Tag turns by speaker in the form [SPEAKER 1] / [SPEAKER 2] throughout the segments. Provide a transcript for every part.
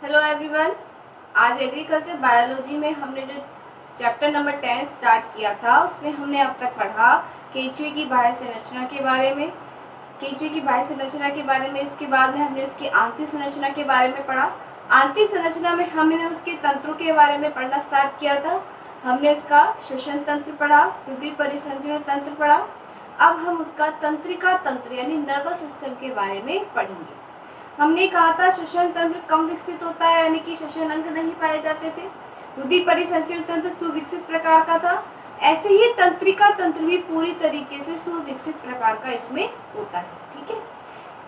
[SPEAKER 1] Hello everyone. आज agriculture biology में हमने जो चैप्टर नंबर 10 स्टार्ट किया था उसमें हमने अब तक पढ़ा केंचुए की बाह्य संरचना के बारे में। इसके बाद में हमने उसकी आंतरिक संरचना के बारे में पढ़ा। आंतरिक संरचना में हमने उसके तंत्रों के बारे में पढ़ना स्टार्ट किया था। हमने उसका श्वसन तंत्र पढ़ा, रुधिर परिसंचरण तंत्र पढ़ा। अब हम उसका तंत्रिका तंत्र यानी नर्वस सिस्टम के बारे में पढ़ेंगे। हमने कहा था श्वसन तंत्र कम विकसित होता है, यानी कि श्वसन अंग नहीं पाए जाते थे। रुधिर परिसंचरण तंत्र सुविकसित प्रकार का था। ऐसे ही तंत्रिका तंत्र भी पूरी तरीके से सुविकसित प्रकार का इसमें होता है। ठीक है,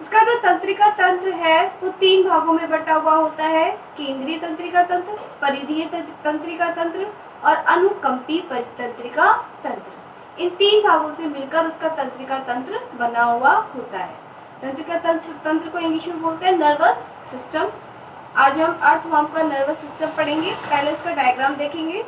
[SPEAKER 1] इसका जो तंत्रिका तंत्र है वो 3 भागों में बटा हुआ होता है। केंद्रीय तंत्रिका तंत्र, परिधीय तंत्रिका तंत्र और अनुकंपी तंत्रिका तंत्र। इन 3 भागों से मिलकर उसका तंत्रिका तंत्र बना हुआ होता है। तंत्रिका तंत्र को इंग्लिश में बोलते हैं नर्वस सिस्टम। आज हम अर्थवर्म का नर्वस सिस्टम पढ़ेंगे। पहले उसका डायग्राम देखेंगे।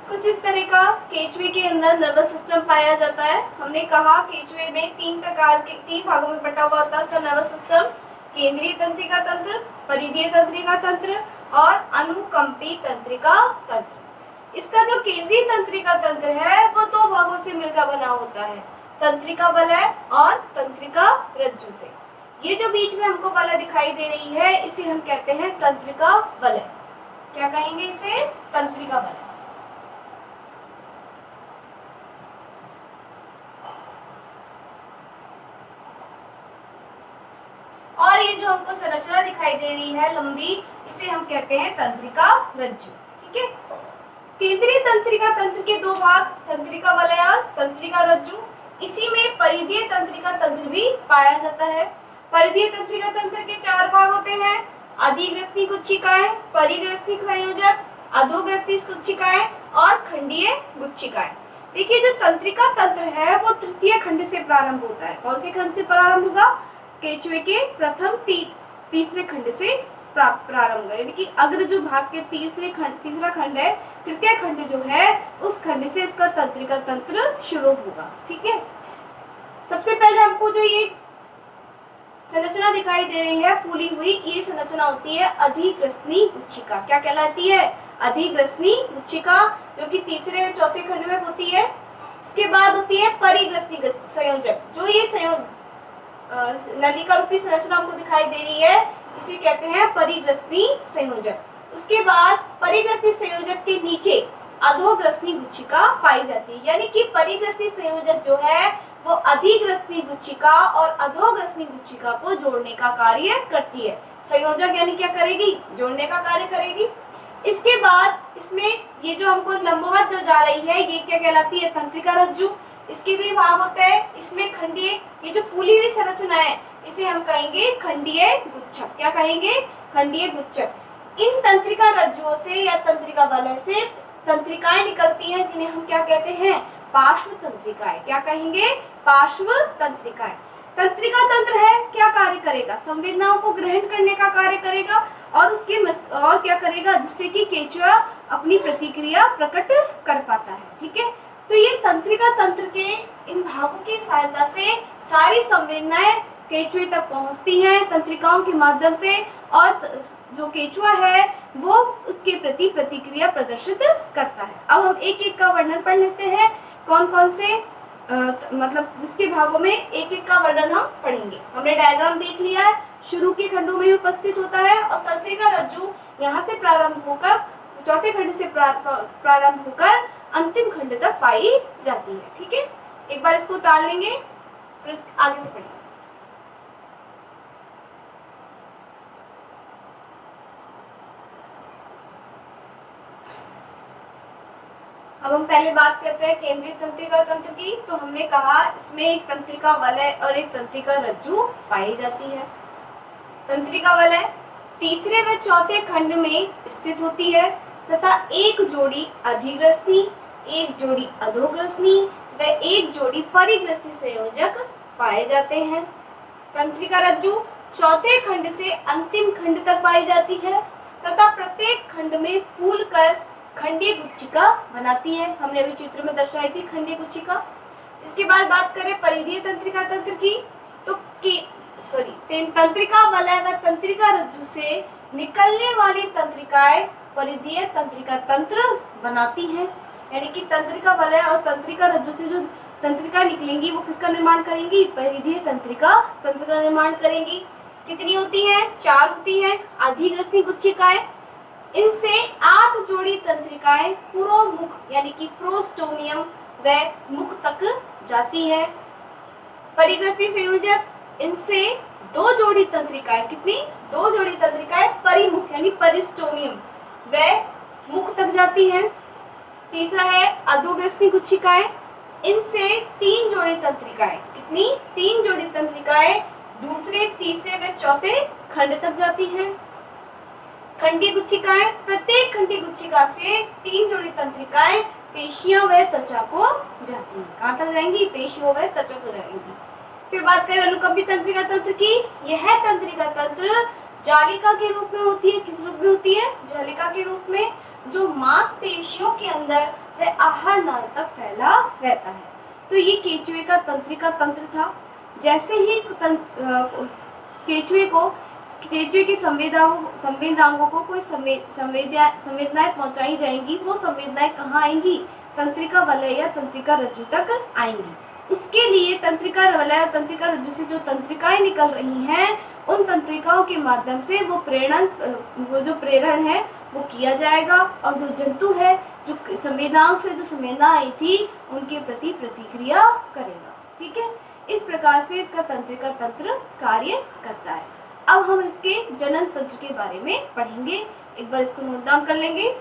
[SPEAKER 1] कुछ इस तरह का केंचुए के अंदर नर्वस सिस्टम पाया जाता है। हमने कहा केंचुए में 3 भागों में बटा हुआ होता है उसका नर्वस सिस्टम। केंद्रीय तंत्रिका तंत्र, परिधीय तंत्रिका तंत्र और अनुकंपी तंत्रिका तंत्र। इसका जो केंद्रीय तंत्रिका तंत्र है वो 2 भागों से मिलकर बना होता है, तंत्रिका वलय और तंत्रिका रज्जु से। ये जो बीच में हमको वलय दिखाई दे रही है इसे हम कहते हैं तंत्रिका वलय। क्या कहेंगे इसे? तंत्रिका वलय। और ये जो हमको संरचना दिखाई दे रही है लंबी, इसे हम कहते हैं तंत्रिका रज्जु। ठीक है, केंद्रीय तंत्रिका तंत्र के 2 भाग, तंत्रिका वलय और तंत्रिका रज्जु। इसी में परिधीय तंत्रिका तंत्र भी पाया जाता है। परिधीय तंत्रिका तंत्र के 4 भाग होते हैं, अधिग्रसनी गुच्छिकाएं, परिग्रसनी संयोजक, अधोग्रसनी गुच्छिकाएं और खंडीय गुच्छिकाएं। देखिए, जो तंत्रिका तंत्र है वो तृतीय खंड से प्रारंभ होता है। कौन से खंड से प्रारंभ होगा? केंचुए के प्रथम तीसरे खंड से प्रारंभ होगा, यानी कि अग्र जो भाग के तीसरा खंड है, तृतीय खंड जो है उस खंड से उसका तंत्रिका तंत्र शुरू होगा। ठीक है, सबसे पहले हमको जो ये संरचना दिखाई दे रही है फूली हुई, ये संरचना होती है अधिग्रसनी गुच्छिका। क्या कहलाती है? अधिग्रसनी गुच्छिका, जो कि तीसरे और चौथे खंड में होती है। उसके बाद होती है परिग्रसनी संयोजक। जो ये नलिका रूपी संरचना हमको दिखाई दे रही है इसे कहते हैं परिग्रसनी संयोजक। उसके बाद परिग्रसनी संयोजक के नीचे अधोग्रसनी गुच्छिका पाई जाती है, यानी कि परिग्रसनी संयोजक जो है वो अधिग्रसनी गुच्छिका और अधोग्रसनी गुच्छिका को जोड़ने का कार्य करती है। संयोजक यानी क्या करेगी? जोड़ने का कार्य करेगी। इसके बाद इसमें ये जो हमको लंबवत जो जा रही है ये क्या कहलाती है? तंत्रिका रज्जु। इसके भी भाग होते हैं। इसमें खंडीय, ये जो फूली हुई संरचना है इसे हम कहेंगे खंडीय गुच्छक। क्या कहेंगे? खंडीय गुच्छक। इन तंत्रिका रज्जुओं से या तंत्रिका वलय से तंत्रिकाएं निकलती हैं जिन्हें हम क्या कहते हैं? पार्श्व तंत्रिकाएं। क्या कहेंगे? पार्श्व तंत्रिकाएं। तंत्रिका तंत्र है, क्या कार्य करेगा? संवेदनाओं को ग्रहण करने का कार्य करेगा और और क्या करेगा? जिससे कि केंचुआ अपनी प्रतिक्रिया प्रकट कर पाता है। ठीक है, तो ये तंत्रिका तंत्र के इन भागों की सहायता से सारी संवेदनाएं केंचुए तक पहुंचती हैं तंत्रिकाओं के माध्यम से, और जो केंचुआ है वो उसके प्रति प्रतिक्रिया प्रदर्शित करता है। अब हम एक एक का वर्णन पढ़ लेते हैं। कौन कौन से मतलब इसके भागों में एक एक का वर्णन हम पढ़ेंगे। हमने डायग्राम देख लिया है, शुरू के खंडों में उपस्थित होता है और तंत्रिका रज्जु यहाँ से प्रारंभ होकर चौथे खंड से प्रारंभ होकर अंतिम खंड तक पाई जाती है। ठीक है, एक बार इसको उतार लेंगे फिर आगे से पढ़ेंगे। अब हम पहले बात करते हैं केंद्रीय तंत्रिका तंत्र की। तो हमने कहा इसमें एक तंत्रिका वलय और एक तंत्रिका रज्जु पाई जाती है। तंत्रिका वलय तीसरे व चौथे खंड में स्थित होती है तथा एक जोड़ी अधिग्रसनी, एक जोड़ी अधोग्रसनी व एक जोड़ी परिग्रसनी संयोजक पाए जाते हैं। तंत्रिका रज्जु चौथे खंड से अंतिम खंड तक पाई जाती है तथा प्रत्येक खंड में फूलकर खंडीय गुच्छिका बनाती है। हमने अभी चित्र में दर्शाई थी खंडीय गुच्छिका। इसके बाद बात करें परिधीय तंत्रिका तंत्र की, तो तंत्रिका वलय व तंत्रिका रज्जु से निकलने वाली तंत्रिकाएं परिधीय तंत्रिका तंत्र बनाती हैं। यानी कि तंत्रिका वलय और तंत्रिका रज्जु से जो तंत्रिका निकलेंगी वो किसका निर्माण करेंगी? परिधीय तंत्रिका तंत्र का निर्माण करेंगी। कितनी होती हैं? 4 होती हैं अधिग्रसनी गुच्छिकाएं। इनसे 8 जोड़ी तंत्रिकाएं पुरोमुख यानी कि प्रोस्टोमियम व मुख तक जाती है। परिग्रसनी संयोजक, इनसे 2 जोड़ी तंत्रिकाएं, कितनी? 2 जोड़ी तंत्रिकाएं परिमुख यानी परिस्टोमियम व मुख तक जाती हैं। तीसरा है अधोग्रसनी गुच्छिकाएं, इनसे 3 जोड़ी तंत्रिकाएं, कितनी? 3 जोड़ी तंत्रिकाएं दूसरे, तीसरे व चौथे खंड तक जाती हैं। खंडीय गुच्छिकाएं, प्रत्येक खंडीय गुच्छिका से 3 जोड़ी तंत्रिकाएं पेशियों व त्वचा को जाती हैं। कहाँ तक जाएंगी? पेशियों व त्वचा को जाएंगी। फिर बात करें अनुकंपी तंत्रिका तंत्र की। यह तंत्रिका तंत्र जालिका के रूप में होती है। किस रूप में होती है? जालिका के रूप में, जो मांसपेशियों के अंदर व आहार नाल तक फैला रहता है। तो ये केंचुए का तंत्रिका तंत्र था। जैसे ही केंचुए के संवेदांगों को कोई संवेदनाएं पहुंचाई जाएंगी, वो संवेदनाएं कहाँ आएंगी? तंत्रिका वलय या तंत्रिका रज्जु तक आएंगी। उसके लिए तंत्रिका वलय और तंत्रिका रज्जु से जो तंत्रिकाएं निकल रही हैं, उन तंत्रिकाओं के माध्यम से वो प्रेरण है वो किया जाएगा, और जो जंतु है जो संवेदांग से जो संवेदना आई थी उनके प्रति प्रतिक्रिया करेगा। ठीक है, इस प्रकार से इसका तंत्रिका तंत्र कार्य करता है। अब हम इसके जनन तंत्र के बारे में पढ़ेंगे। एक बार इसको नोट डाउन कर लेंगे।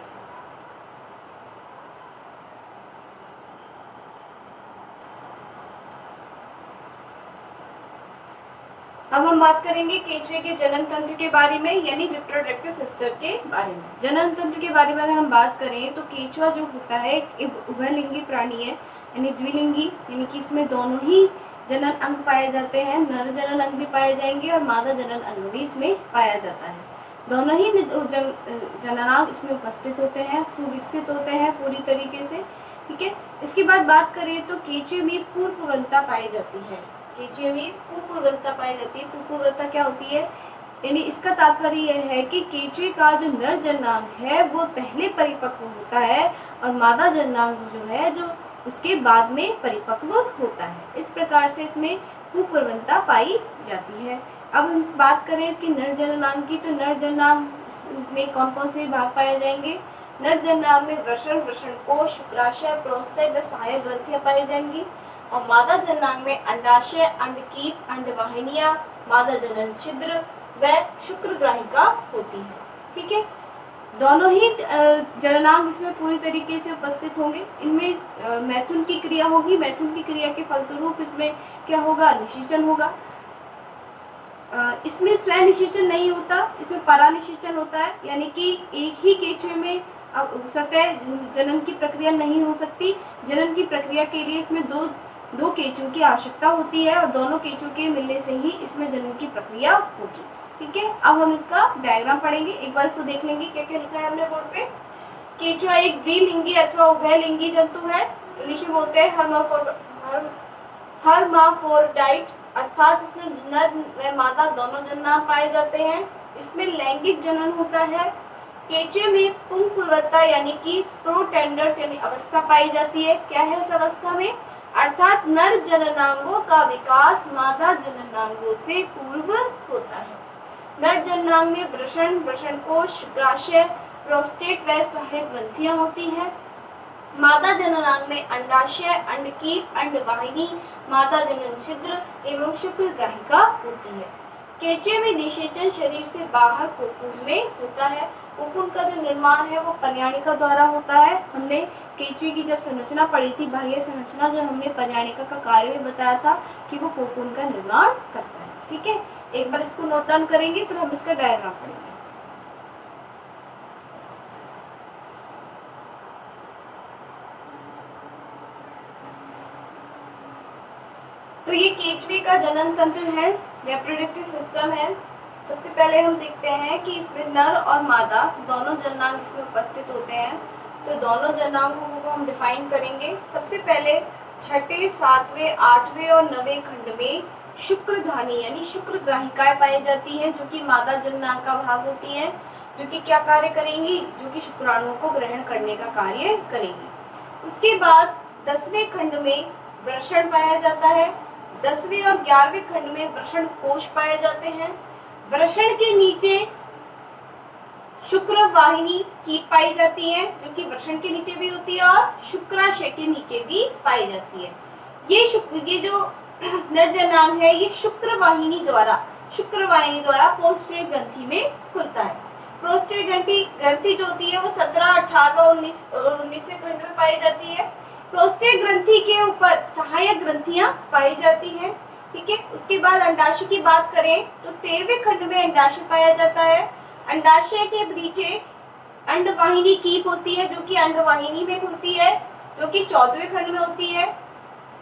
[SPEAKER 1] अब हम बात करेंगे केंचुए के जनन तंत्र के बारे में, यानी रिप्रोडक्टिव सिस्टम के बारे में। जनन तंत्र के बारे में अगर हम बात करें तो केंचुआ जो होता है एक उभयलिंगी प्राणी है, यानी द्विलिंगी, यानी कि इसमें दोनों ही जनन अंग पाए जाते हैं। नर जनन अंग भी पाए जाएंगे और मादा जनन अंग भी इसमें पाया जाता है। दोनों ही जननांग इसमें उपस्थित होते हैं, सुविकसित होते हैं पूरी तरीके से। ठीक है, इसके बाद बात करें तो केंचुए में पूर्ववंता पाई जाती है। केंचुए में पूर्ववंता पाई जाती है। पूर्ववंता क्या होती है? यानी इसका तात्पर्य यह है कि केंचुए का जो नर जननांग है वो पहले परिपक्व होता है और मादा जननांग जो है जो उसके बाद में परिपक्व होता है। इस प्रकार से इसमें कुपूर्वता पाई जाती है। अब हम बात करें इसके नर जननांग की, तो नर जननांग में कौन कौन से भाग पाए जाएंगे? नर जननांग में वृषण, वृषणकोश, शुक्राशय, प्रोस्टेट व सहायक ग्रंथियां पाई जाएंगी। और मादा जननांग में अंडाशय, अंडकीप, अंडवाहिनियां, मादा जनन छिद्र व शुक्रग्राहिका होती है। ठीक है, दोनों ही जननांग इसमें पूरी तरीके से उपस्थित होंगे। इनमें मैथुन की क्रिया होगी। मैथुन की क्रिया के फलस्वरूप इसमें क्या होगा? निषेचन होगा। इसमें स्वयं निषेचन नहीं होता, इसमें परानिषेचन होता है। यानी कि एक ही केंचुए में अब सतह जनन की प्रक्रिया नहीं हो सकती। जनन की प्रक्रिया के लिए इसमें दो केंचुओं की आवश्यकता होती है और दोनों केंचुओं के मिलने से ही इसमें जनन की प्रक्रिया होगी। ठीक है, अब हम इसका डायग्राम पढ़ेंगे। एक बार इसको देख लेंगे क्या क्या लिखा है हमने बोर्ड पे। केंचुआ एक द्विलिंगी अथवा उभयलिंगी जंतु है। इंग्लिश में बोलते हैं हर्माफ्रोडाइट, अर्थात इसमें नर व मादा दोनों जननांग पाए जाते हैं। इसमें लैंगिक जनन होता है। केंचुए में पुंपूर्वता यानी कि प्रोटेंडर्स यानी अवस्था पाई जाती है। क्या है इस अवस्था में? अर्थात नर जननांगों का विकास मादा जननांगों से पूर्व होता है। नर जननांग में वृषण, वृषणकोश, शुक्राशय, प्रोस्टेट व सहायक ग्रंथियां होती हैं। मादा जननांग में अंडाशय, अंडकीप, अंडवाहिनी, मादा जनन छिद्र एवं शुक्रग्राहिका होती है। केंचुए में निषेचन शरीर से बाहर कोकून में होता है। कोकून का जो निर्माण है वो पन्याणिका द्वारा होता है। हमने केंचुए की जब संरचना पढ़ी थी, बाह्य संरचना, जो हमने पन्याणिका का कार्य बताया था कि वो कोकून का निर्माण करता है। ठीक है, एक बार इसको नोट डाउन करेंगे, फिर हम इसका डायग्राम पढ़ेंगे। तो ये केंचुए का जनन तंत्र है, रिप्रोडक्टिव सिस्टम है। सबसे पहले हम देखते हैं कि इसमें नर और मादा दोनों जननांग इसमें उपस्थित होते हैं। तो दोनों जननांगों को हम डिफाइन करेंगे। सबसे पहले छठे, सातवें, आठवें और नवें खंड में शुक्रधानी यानी शुक्रग्राहिकाएं पाई जाती हैं, जो कि मादा जननांग का भाग होती हैं, जो कि क्या कार्य करेंगी, जो कि शुक्राणुओं को ग्रहण करने का कार्य करेंगी। उसके बाद 10वें खंड में वृषण पाया जाता है। 10वें और 11वें खंड में वृषण कोश पाए जाते हैं। वृषण के नीचे शुक्र वाहिनी की पाई जाती है, जो कि वृषण के नीचे भी होती है और शुक्राशय के नीचे भी पाई जाती है। ये जो नरजनांग है, ये शुक्र वाहिनी द्वारा प्रोस्टेट ग्रंथि में खुलता है। प्रोस्टेट ग्रंथि जो होती है वो 17, 18 और 19वें खंड में पाई जाती है। प्रोस्टेट ग्रंथि के ऊपर सहायक ग्रंथियां पाई जाती हैं, ठीक है। उसके बाद अंडाशय की बात करें तो 13वें खंड में अंडाशय पाया जाता है। अंडाशय के नीचे अंडवाहिनी कीप होती है, जो कि अंडवाहिनी में खुलती है, जो कि 14वें खंड में होती है।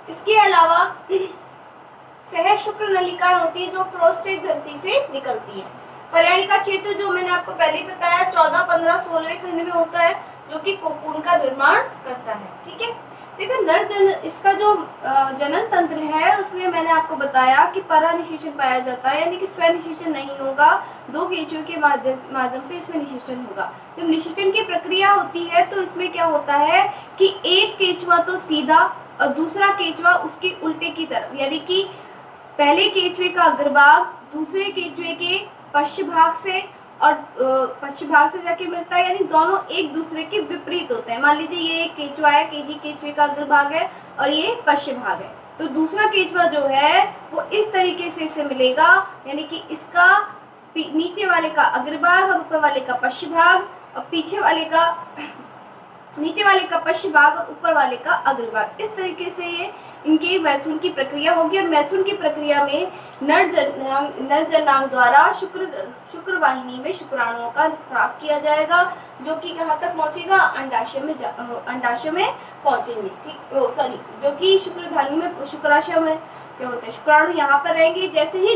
[SPEAKER 1] इसके अलावा सह शुक्र नलिकाएं होती है, जो प्रोस्टेट ग्रंथि से निकलती है। पर्याणिका क्षेत्र जो मैंने आपको पहले ही बताया 14, 15, 16वें खंड में होता है, जो कि कोकून का निर्माण करता है, ठीक है। देखो इसका जो जनन तंत्र है उसमें मैंने आपको बताया कि परानिषेचन पाया जाता है, यानी कि स्वयं निषेचन नहीं होगा, 2 केंचुओं के माध्यम से इसमें निषेचन होगा। जब निषेचन की प्रक्रिया होती है तो इसमें क्या होता है कि एक केंचुआ तो सीधा और दूसरा केंचुआ उसके उल्टे की तरफ, यानी कि पहले केंचुए का अग्रभाग दूसरे केंचुए के पश्चिम भाग से और पश्चिम भाग से जाके मिलता है, यानी दोनों एक दूसरे के विपरीत होते हैं। मान लीजिए ये एक केंचुआ है, केंचुए का अग्रभाग है और ये पश्चिम भाग है, तो दूसरा केंचुआ जो है वो इस तरीके से इसे मिलेगा, यानी कि इसका नीचे वाले का अग्रभाग और ऊपर वाले का पश्चिम भाग और नीचे वाले का पश्चिम भाग और ऊपर वाले का अग्रभाग, इस तरीके से ये इनके मैथुन की प्रक्रिया होगी। और मैथुन की प्रक्रिया में नर जनांग द्वारा शुक्र वाहिनी में शुक्राणुओं का स्राव किया जाएगा, जो कि कहाँ तक पहुंचेगा, अंडाशय में पहुंचेंगे, ठीक, जो कि शुक्रधानी में शुक्राशय में क्या होता है, शुक्राणु यहाँ पर रहेंगे। जैसे ही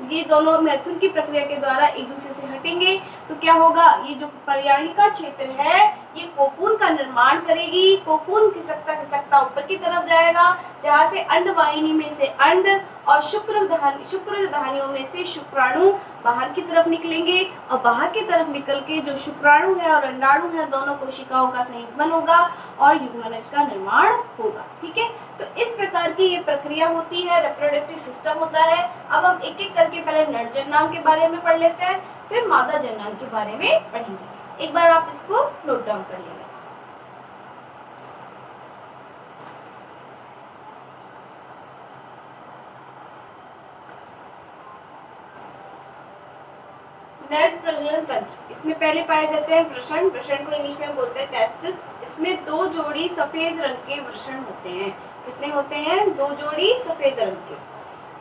[SPEAKER 1] ये दोनों मैथुन की प्रक्रिया के द्वारा एक दूसरे से हटेंगे तो क्या होगा, ये जो पर्याणिका क्षेत्र है ये कोकून का निर्माण करेगी। कोकून खिसकता ऊपर की तरफ जाएगा, जहाँ से अंडवाहिनी में से अंड और शुक्रधानियों में से शुक्राणु बाहर की तरफ निकलेंगे और बाहर की तरफ निकल के जो शुक्राणु है और अंडाणु है दोनों कोशिकाओं का संयुग्मन होगा और युग्मनज का निर्माण होगा, ठीक है। तो इस प्रकार की ये प्रक्रिया होती है, रिप्रोडक्टिव सिस्टम होता है। अब हम एक एक करके पहले नर जननांग के बारे में पढ़ लेते हैं, फिर मादा जननांग के बारे में पढ़ेंगे। एक बार आप इसको नोट डाउन कर लेंगे। नर प्रजनन तंत्र, इसमें पहले पाए जाते हैं वृषण को इंग्लिश में बोलते हैं टेस्टिस। इसमें 2 जोड़ी सफेद रंग के वृषण होते हैं। कितने होते हैं, 2 जोड़ी सफेद रंग के।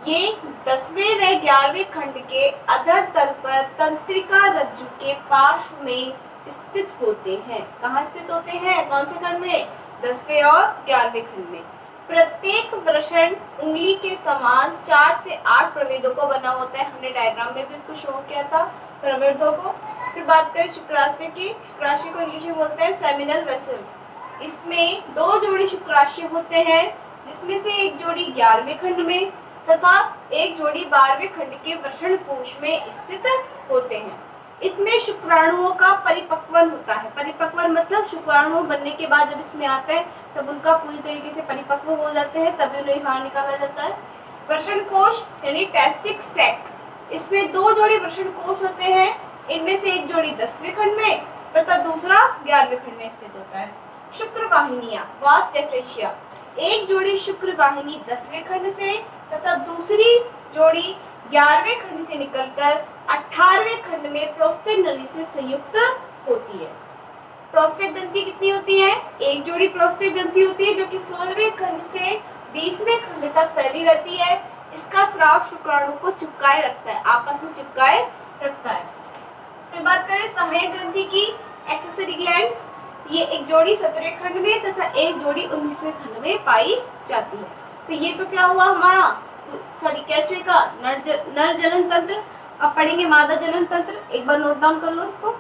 [SPEAKER 1] ये 10वें व 11वें खंड के अधर तल पर तंत्रिका रज्जु के पार्श्व में स्थित होते हैं। कहाँ स्थित होते हैं, कौन से खंड में, 10वें और 11वें खंड में। प्रत्येक वृषण उंगली के समान 4 से 8 प्रवेदों को बना होता है। हमने डायग्राम में भी इसको शो किया था, प्रवेदों को। फिर बात करें शुक्राशय की, शुक्राशय को इंग्लिश में बोलते हैं सेमिनल वेसल्स। इसमें 2 जोड़ी शुक्राशय होते हैं, जिसमें से एक जोड़ी 11वें खंड में तथा एक जोड़ी 12वें खंड के वृषण कोश में स्थित होते हैं। इसमें शुक्राणुओं का परिपक्वन होता है। परिपक्वन मतलब शुक्राणु बनने के बाद जब इसमें आते हैं तब उनका पूरी तरीके से परिपक्व हो जाते हैं, तभी उन्हें बाहर निकाला जाता है। वृषण कोश यानी टेस्टिक सैक, इसमें 2 जोड़ी वृषण कोश होते हैं। इनमें से एक जोड़ी 10वें खंड में तथा दूसरा 11वें खंड में स्थित होता है। शुक्र वाहिनियां वास डेफ्रेशिया, एक जोड़ी शुक्र वाहिनी 10वें खंड से तथा दूसरी जोड़ी 11वें खंड से निकलकर 18वें खंड में प्रोस्टेट नली से संयुक्त होती है। प्रोस्टेट ग्रंथि कितनी होती है, एक जोड़ी प्रोस्टेट ग्रंथि होती है, जो कि 16वें खंड से 20वें खंड तक फैली रहती है। इसका स्राव शुक्राणु को चिपकाए रखता है, आपस में चिपकाए रखता है। फिर बात करें सहायक ग्रंथि की, एक्सेसरी ग्लैंड्स, ये एक जोड़ी 17वें खंड में तथा एक जोड़ी 19वें खंड में पाई जाती है। तो ये तो क्या हुआ हमारा, केंचुए का नर जनन तंत्र। अब पढ़ेंगे मादा जनन तंत्र, एक बार नोट डाउन कर लो इसको।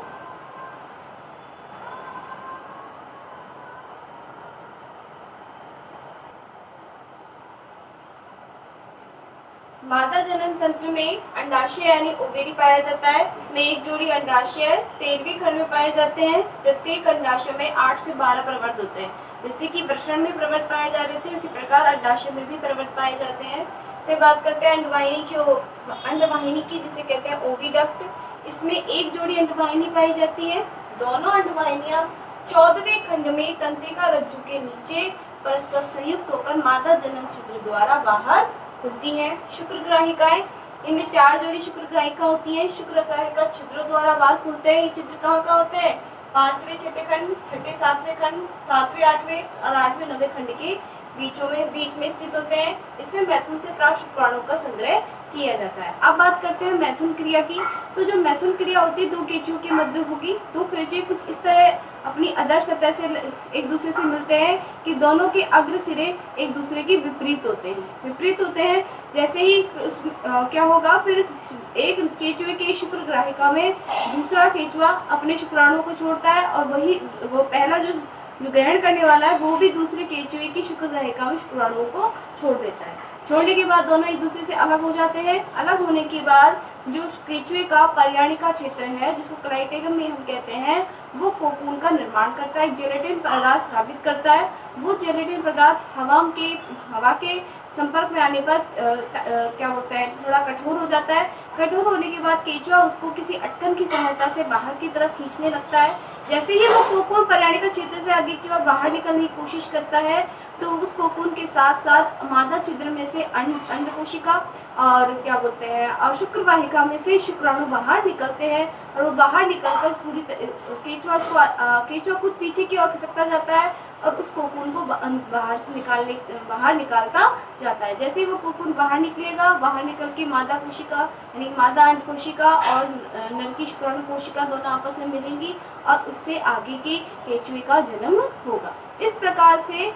[SPEAKER 1] मादा जनन तंत्र में अंडाशय यानी ओवेरी पाया जाता है। इसमें एक जोड़ी अंडाशय 13वें खंड में पाए जाते हैं। प्रत्येक अंडाशय में 8 से 12 प्रवर्त होते हैं। जैसे कि वृषण में प्रवर्त पाए जा रहे थे, उसी प्रकार अंडाशय में भी प्रवर्त पाए जाते हैं। फिर बात करते हैं अंडवाहिनी की जिसे कहते हैं ओविडक्ट। इसमें एक जोड़ी अंडवाहिनी पाई जाती है। दोनों अंडवाहिनियां 14वें खंड में तंत्रिका रज्जु के नीचे परस्पर संयुक्त होकर मादा जनन छिद्र द्वारा बाहर खुलती हैं। शुक्रग्राहिकाएं, इनमें 4 जोड़ी शुक्रग्राहिका होती हैं। शुक्रग्राहिका छिद्रों द्वारा बाहर खुलते हैं। ये छिद्र कहाँ होते हैं? 5वें छठे खंड, छठे 7वें खंड, 7वें 8वें और 8वें 9वें खंड के बीच में स्थित होते हैं। इसमें मैथुन से प्राप्त शुक्राणु का संग्रह किया जाता है। अब बात करते हैं मैथुन क्रिया की। तो जो मैथुन क्रिया होती है 2 केंचुओं के मध्य होगी। 2 केंचुए कुछ इस तरह अपनी अधर सतह से एक दूसरे से मिलते हैं कि दोनों के अग्र सिरे एक दूसरे के विपरीत होते हैं। जैसे ही क्या होगा, फिर एक केंचुए के शुक्रग्राहिका में दूसरा केंचुआ अपने शुक्राणु को छोड़ता है और वो पहला जो ग्रहण करने वाला है वो भी दूसरे केंचुए की शुक्रग्राहिका में शुक्राणुओं को छोड़ देता है। छोड़ने के बाद दोनों एक दूसरे से अलग हो जाते हैं। अलग होने के बाद जो केंचुए का पर्याणिका क्षेत्र है, जिसको क्लाइटेरियम में हम कहते हैं, वो कोकून का निर्माण करता है, जेलेटिन पदार्थ स्रावित करता है। वो जेलेटिन पदार्थ हवा के संपर्क में आने पर क्या होता है, थोड़ा कठोर हो जाता है। कठोर होने के बाद केंचुआ उसको किसी अटकन की सहायता से बाहर की तरफ खींचने लगता है। जैसे ही वो कोकून पर्याणिका क्षेत्र से आगे की ओर बाहर निकलने की कोशिश करता है, तो उस कोकून के साथ साथ मादा छिद्र में से अंडकोशिका और क्या बोलते हैं शुक्रवाहिका में से शुक्राणु बाहर निकलते हैं। और वो बाहर निकलकर केंचुआ खुद पीछे की ओर खिसकता जाता है और उस कोकून को बाहर निकालता जाता है। जैसे ही वो कोकून बाहर निकलेगा, बाहर निकल के मादा कोशिका यानी मादा अंड कोशिका और नर की शुक्राणु कोशिका दोनों आपस में मिलेंगी और उससे आगे के केंचुए का जन्म होगा। इस प्रकार से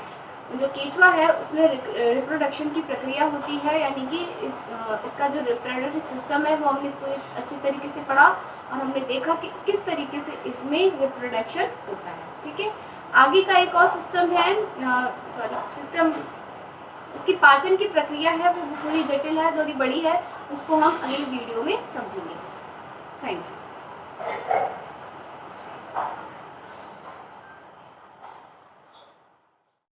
[SPEAKER 1] जो केंचुआ है उसमें रिप्रोडक्शन की प्रक्रिया होती है, यानी कि इसका जो रिप्रोडक्टिव सिस्टम है वो हमने पूरी अच्छी तरीके से पढ़ा और हमने देखा कि किस तरीके से इसमें रिप्रोडक्शन होता है। ठीक है, आगे का एक और सिस्टम है, इसकी पाचन की प्रक्रिया है वो थोड़ी जटिल है, थोड़ी बड़ी है, उसको हम अगली वीडियो में समझेंगे। Thank you.